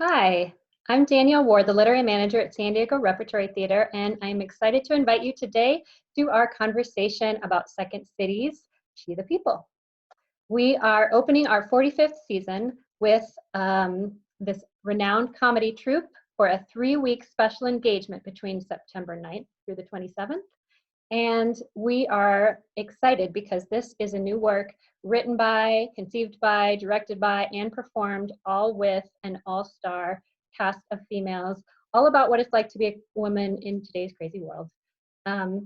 Hi, I'm Danielle Ward, the Literary Manager at San Diego Repertory Theater, and I'm excited to invite you today to our conversation about Second City's She the People. We are opening our 45th season with this renowned comedy troupe for a 3-week special engagement between September 9th through the 27th. And we are excited because this is a new work written by, conceived by, directed by, and performed all with an all-star cast of females, all about what it's like to be a woman in today's crazy world.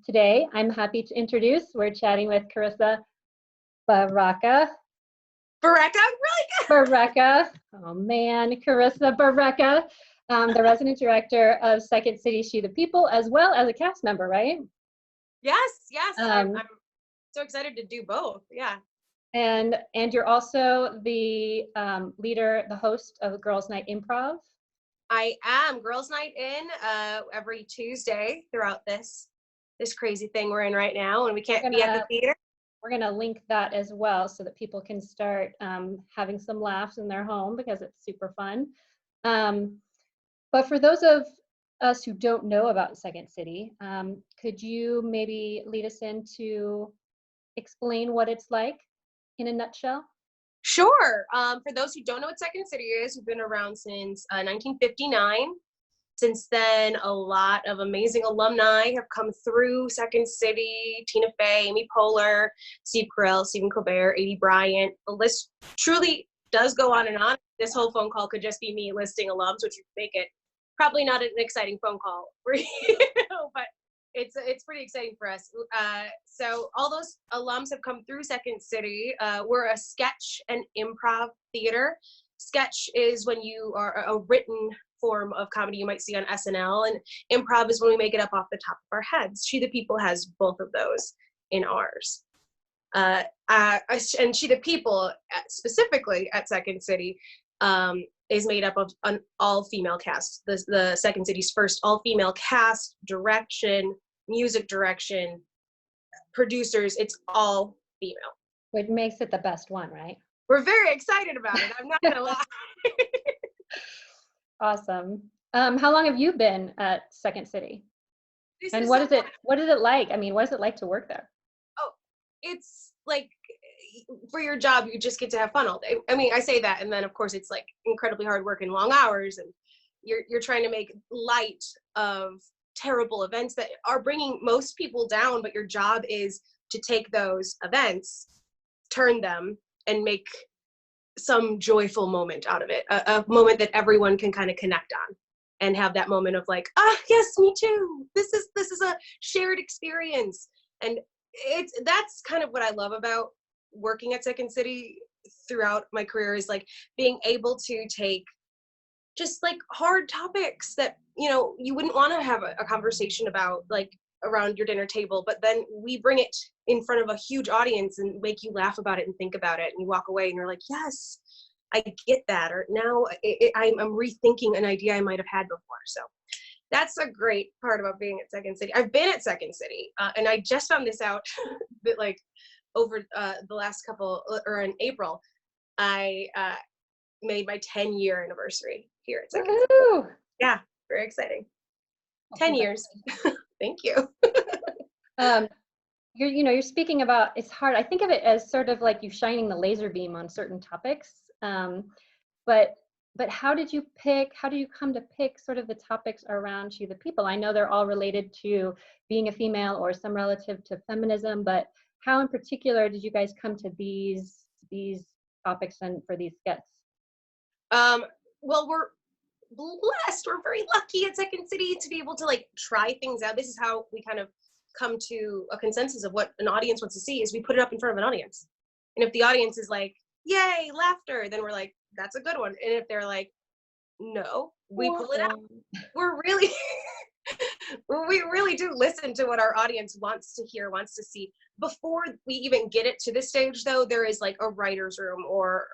Today, I'm happy to introduce, we're chatting with Carisa Barraca. Barreca, really good. Barreca, oh man, Carisa Barraca, the resident director of Second City, She the People, as well as a cast member, right? Yes. I'm so excited to do both. Yeah. And you're also the leader, the host of Girls Night Improv. I am Girls Night In every Tuesday throughout this crazy thing we're in right now, and we can't be at the theater. We're going to link that as well so that people can start having some laughs in their home because it's super fun. But for those of us who don't know about Second City, could you maybe lead us in to explain what it's like in a nutshell? Sure. For those who don't know what Second City is, we've been around since 1959. Since then, a lot of amazing alumni have come through Second City: Tina Fey, Amy Poehler, Steve Carell, Stephen Colbert, Aidy Bryant. The list truly does go on and on. This whole phone call could just be me listing alums, which would make it probably not an exciting phone call for you, but it's pretty exciting for us. So all those alums have come through Second City. We're a sketch and improv theater. Sketch is when you are a written form of comedy you might see on SNL, and improv is when we make it up off the top of our heads. She the People has both of those in ours. And She the People, specifically at Second City, is made up of an all-female cast. The Second City's first all-female cast, direction, music direction, producers, it's all female. Which makes it the best one, right? We're very excited about it, I'm not gonna lie. Awesome. How long have you been at Second City? And what is it like? I mean, what is it like to work there? Oh, it's like, for your job, you just get to have fun all day. I mean, I say that, and then of course it's like incredibly hard work and long hours, and you're trying to make light of terrible events that are bringing most people down, but your job is to take those events, turn them, and make some joyful moment out of it, a moment that everyone can kind of connect on and have that moment of like, yes, me too, this is a shared experience. And that's kind of what I love about working at Second City throughout my career, is like being able to take just like hard topics that, you know, you wouldn't want to have a conversation about like around your dinner table, but then we bring it in front of a huge audience and make you laugh about it and think about it, and you walk away and you're like, yes, I get that, or now I'm rethinking an idea I might have had before. So that's a great part about being at Second City. I've been at Second City, and I just found this out that like over the last couple, or in April, I made my 10-year anniversary here at Second City. Yeah, very exciting. 10 years. Thank you. You're speaking about, it's hard. I think of it as sort of like you shining the laser beam on certain topics. But how did you come to pick sort of the topics around She the People? I know they're all related to being a female or some relative to feminism, but how in particular did you guys come to these topics and for these skits? Well, we're blessed. We're very lucky at Second City to be able to like try things out. This is how we kind of come to a consensus of what an audience wants to see, is we put it up in front of an audience. And if the audience is like, yay, laughter, then we're like, that's a good one. And if they're like, no, we pull it out. We're really, we really do listen to what our audience wants to hear, wants to see. Before we even get it to this stage, though, there is like a writer's room, or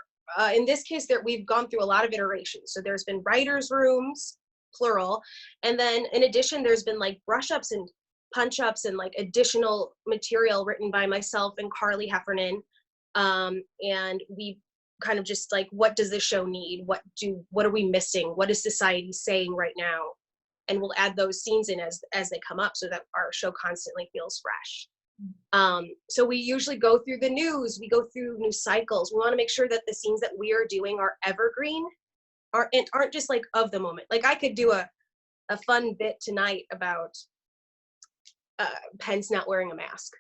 in this case, we've gone through a lot of iterations. So there's been writer's rooms, plural. And then in addition, there's been like brush ups and punch ups and like additional material written by myself and Carly Heffernan. And we kind of just like, what does this show need? What are we missing? What is society saying right now? And we'll add those scenes in as they come up so that our show constantly feels fresh. So we usually go through the news, we go through news cycles. We want to make sure that the scenes that we are doing are evergreen, aren't just like of the moment. Like I could do a fun bit tonight about Pence not wearing a mask,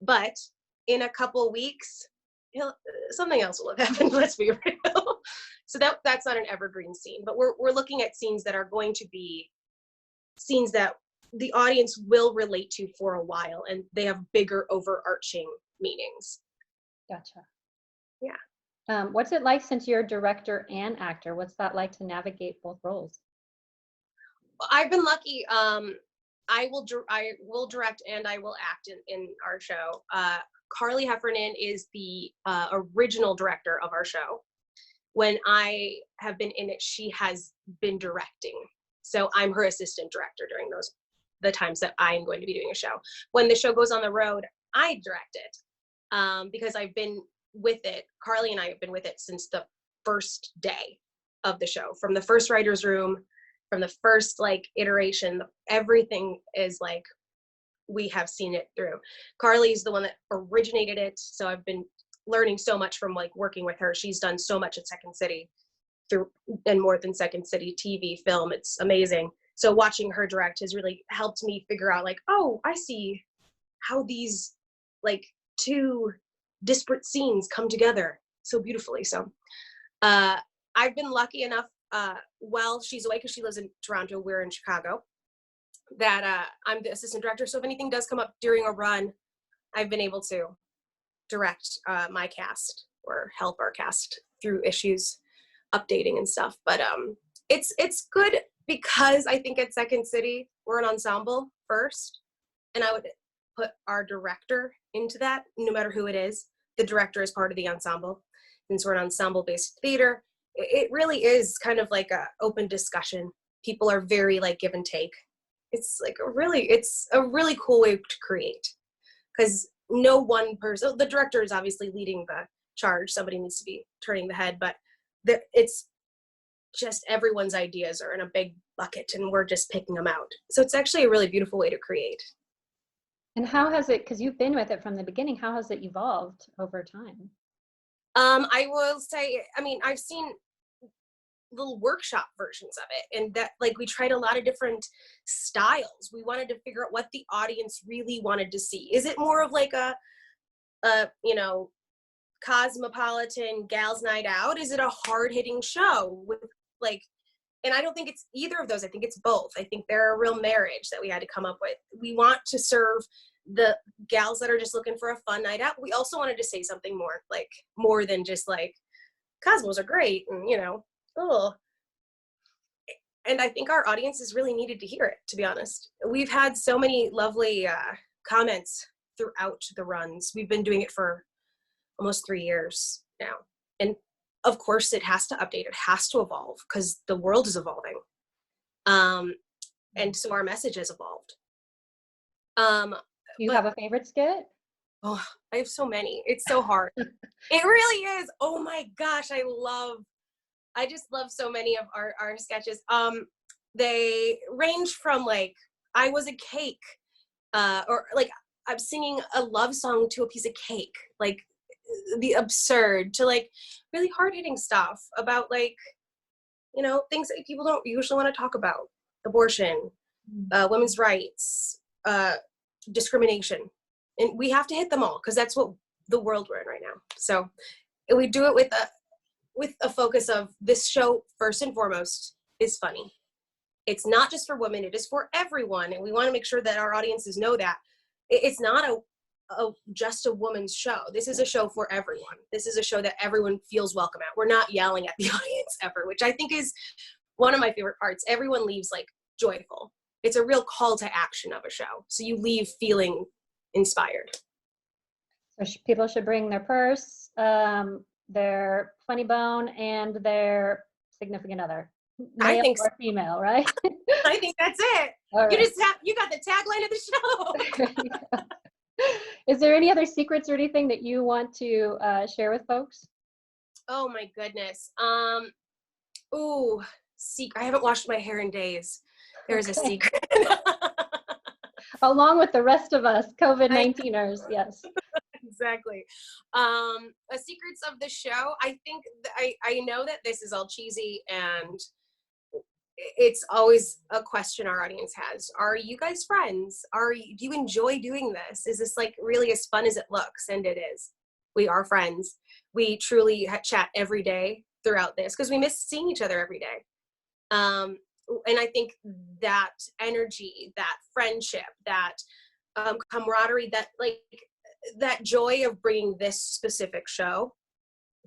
but in a couple weeks, something else will have happened. Let's be real. So that's not an evergreen scene, but we're looking at scenes that are going to be scenes that the audience will relate to for a while, and they have bigger overarching meanings. Gotcha. Yeah. What's it like, since you're director and actor? What's that like to navigate both roles? I've been lucky. I will direct and I will act in our show. Carly Heffernan is the original director of our show. When I have been in it, she has been directing. So I'm her assistant director during the times that I'm going to be doing a show. When the show goes on the road, I direct it because I've been with it. Carly and I have been with it since the first day of the show, from the first writer's room, from the first like iteration. Everything is like, we have seen it through. Carly's the one that originated it, so I've been learning so much from like working with her. She's done so much at Second City, and more than Second City, TV, film. It's amazing. So watching her direct has really helped me figure out like, oh, I see how these like two disparate scenes come together so beautifully. So I've been lucky enough, while she's away, because she lives in Toronto, we're in Chicago, that I'm the assistant director. So if anything does come up during a run, I've been able to direct my cast or help our cast through issues, updating and stuff. But it's good because I think at Second City, we're an ensemble first, and I would put our director into that, no matter who it is. The director is part of the ensemble. Since we're an ensemble-based theater, it really is kind of like a open discussion. People are very like give and take. It's a really cool way to create, because no one person, the director is obviously leading the charge. Somebody needs to be turning the head, but it's just everyone's ideas are in a big bucket and we're just picking them out. So it's actually a really beautiful way to create. And how has it, because you've been with it from the beginning, how has it evolved over time? I will say, I mean, I've seen little workshop versions of it, and that like we tried a lot of different styles. We wanted to figure out what the audience really wanted to see. Is it more of like a cosmopolitan gals night out? Is it a hard-hitting show with like, and I don't think it's either of those. I think it's both. I think they're a real marriage that we had to come up with. We want to serve the gals that are just looking for a fun night out. We also wanted to say something more than just like cosmos are great and and I think our audiences really needed to hear it, to be honest. We've had so many lovely comments throughout the runs. We've been doing it for almost 3 years now, and of course it has to update, it has to evolve, because the world is evolving, and so our message has evolved. Do you have a favorite skit? Oh, I have so many. It's so hard. It really is. Oh my gosh, I just love so many of our sketches. They range from like, I was a cake, or like I'm singing a love song to a piece of cake, like the absurd, to like really hard-hitting stuff about like, things that people don't usually want to talk about. Abortion, women's rights, discrimination. And we have to hit them all, because that's what the world we're in right now. So we do it with a focus of, this show first and foremost is funny. It's not just for women, it is for everyone, and we want to make sure that our audiences know that it's not just a woman's show. This is a show for everyone. This is a show that everyone feels welcome at. We're not yelling at the audience ever, which I think is one of my favorite parts. Everyone leaves like joyful. It's a real call to action of a show, so you leave feeling inspired. So people should bring their purse, their funny bone, and their significant other. I think or female, right? I think that's it. All right. You got the tagline of the show. Is there any other secrets or anything that you want to share with folks? Oh my goodness. Ooh, secret. I haven't washed my hair in days. There's a Okay. secret. Along with the rest of us, I, COVID-19ers, yes. exactly. A secrets of the show. I think I know that this is all cheesy and it's always a question our audience has. Are you guys friends? Do you enjoy doing this? Is this like really as fun as it looks? And it is. We are friends. We truly chat every day throughout this because we miss seeing each other every day. And I think that energy, that friendship, that camaraderie, that joy of bringing this specific show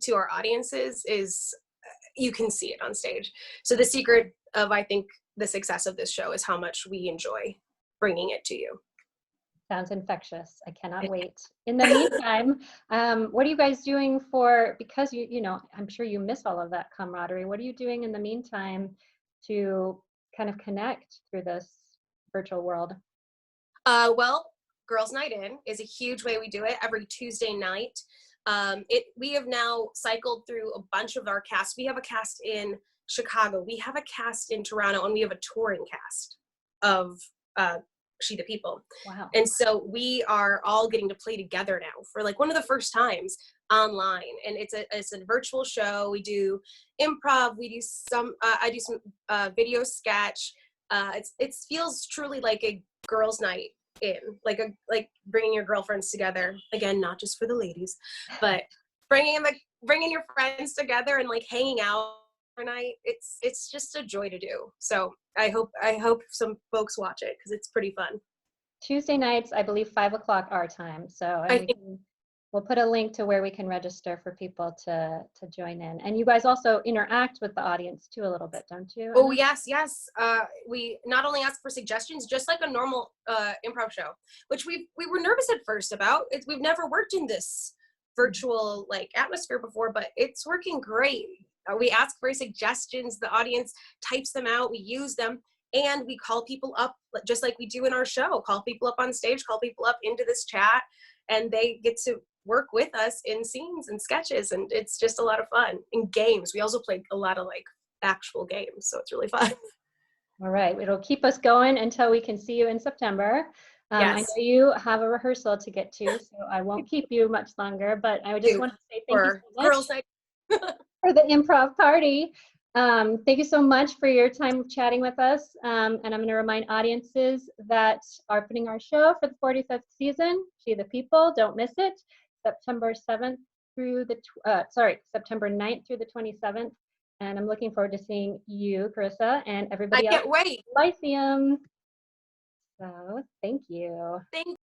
to our audiences is, you can see it on stage. So the secret of, I think, the success of this show is how much we enjoy bringing it to you. Sounds infectious. I cannot wait. In the meantime, what are you guys doing because you know, I'm sure you miss all of that camaraderie. What are you doing in the meantime to kind of connect through this virtual world? Well, Girls Night In is a huge way we do it every Tuesday night. We have now cycled through a bunch of our casts. We have a cast in Chicago, we have a cast in Toronto, and we have a touring cast of She the People. Wow. And so we are all getting to play together now for like one of the first times online. And it's a virtual show. We do improv. We do I do some video sketch. It feels truly like a girls' night in, like bringing your girlfriends together. Again, not just for the ladies, but bringing your friends together and like hanging out night. It's just a joy to do. So I hope some folks watch it because it's pretty fun. Tuesday nights, I believe 5 o'clock our time. So we'll put a link to where we can register for people to join in. And you guys also interact with the audience too a little bit, don't you? Oh yes. We not only ask for suggestions, just like a normal improv show, which we were nervous at first about. We've never worked in this virtual like atmosphere before, but it's working great. We ask for suggestions, the audience types them out, we use them, and we call people up just like we do in our show. Call people up on stage, call people up into this chat, and they get to work with us in scenes and sketches, and it's just a lot of fun. In games, we also play a lot of like actual games, so it's really fun. All right, it'll keep us going until we can see you in September. Yes. I know you have a rehearsal to get to, so I won't keep you much longer, but I just want to say thank you so much Girls' Night for the improv party. Thank you so much for your time chatting with us. And I'm going to remind audiences that are putting our show for the 45th season, She the People, don't miss it, September 9th through the 27th. And I'm looking forward to seeing you, Carisa, and everybody else I can't wait. at Lyceum. So thank you. Thank